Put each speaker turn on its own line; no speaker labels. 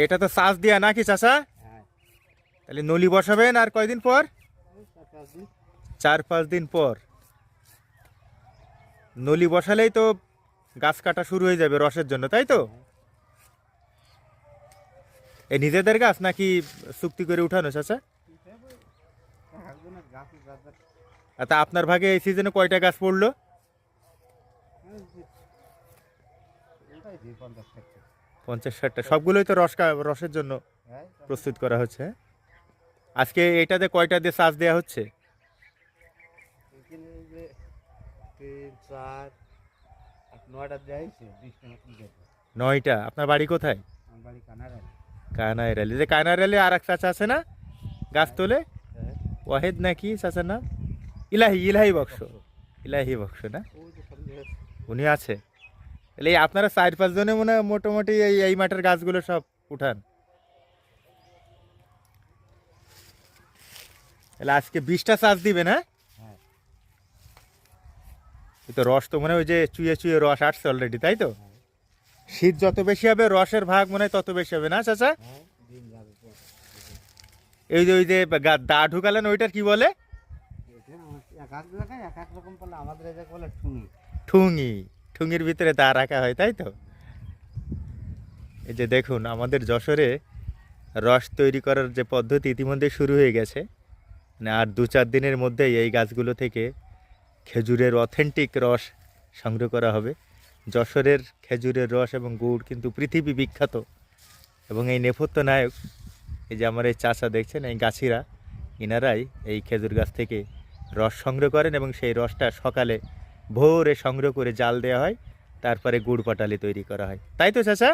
এটা তো চাষ দিয়া নাকি চাচা?
হ্যাঁ।
তাহলে নলি বসাবেন আর কয়দিন পর? 4-5 দিন পর নলি বসালেই তো গাছ কাটা শুরু হয়ে যাবে রসের জন্য, তাই তো? এই নিজেদের গাছ নাকি চুক্তি করে উঠানো চাচা? তা আপনার ভাগে এই সিজনে কয়টা গাছ পড়লো? 50-60টা। সবগুলোই তো রসের জন্য প্রস্তুত করা হচ্ছে। আজকে এটাতে কয়টা দিয়ে চাষ দেওয়া হচ্ছে? 9টা। আপনার বাড়ি কোথায়? কানাইরালি। যে কানাইরালি আর এক চাচা আছে না গাছ তোলে, ওয়াহেদ নাকি চাচার নাম? ইলাহি বক্স। ইলাহি বক্স না, উনি আছে। তাহলে এই আপনারা 4-5 জনে মনে হয় মোটামুটি এই মাঠের গাছগুলো সব উঠান। তাহলে আজকে 20টা চাষ দিবেন? হ্যাঁ, এই তো রস তো মনে হয় ওই যে চুয়ে চুয়ে রস আসছে অলরেডি, তাই তো? শীত যত বেশি হবে রসের ভাগ মনে হয় তত বেশি হবে না চাচা? ওই যে দা ঢুকালেন ওইটার কি বলে? ঠুঙি। ঠুঙির ভিতরে দা রাখা হয়, তাই তো? এই যে দেখুন আমাদের যশোরে রস তৈরি করার যে পদ্ধতি ইতিমধ্যে শুরু হয়ে গেছে। মানে আর 2-4 দিনের মধ্যেই এই গাছগুলো থেকে খেজুরের অথেন্টিক রস সংগ্রহ করা হবে। যশোরের খেজুরের রস এবং গুড় কিন্তু পৃথিবী বিখ্যাত। এবং এই নেপথ্য নায়ক, এই যে আমার এই চাচা দেখছেন, এই গাছিরা, ইনারাই এই খেজুর গাছ থেকে রস সংগ্রহ করেন এবং সেই রসটা সকালে ভোরে সংগ্রহ করে জাল দেওয়া হয়, তারপরে গুড় পাটালি তৈরি করা হয়, তাই তো চাচা?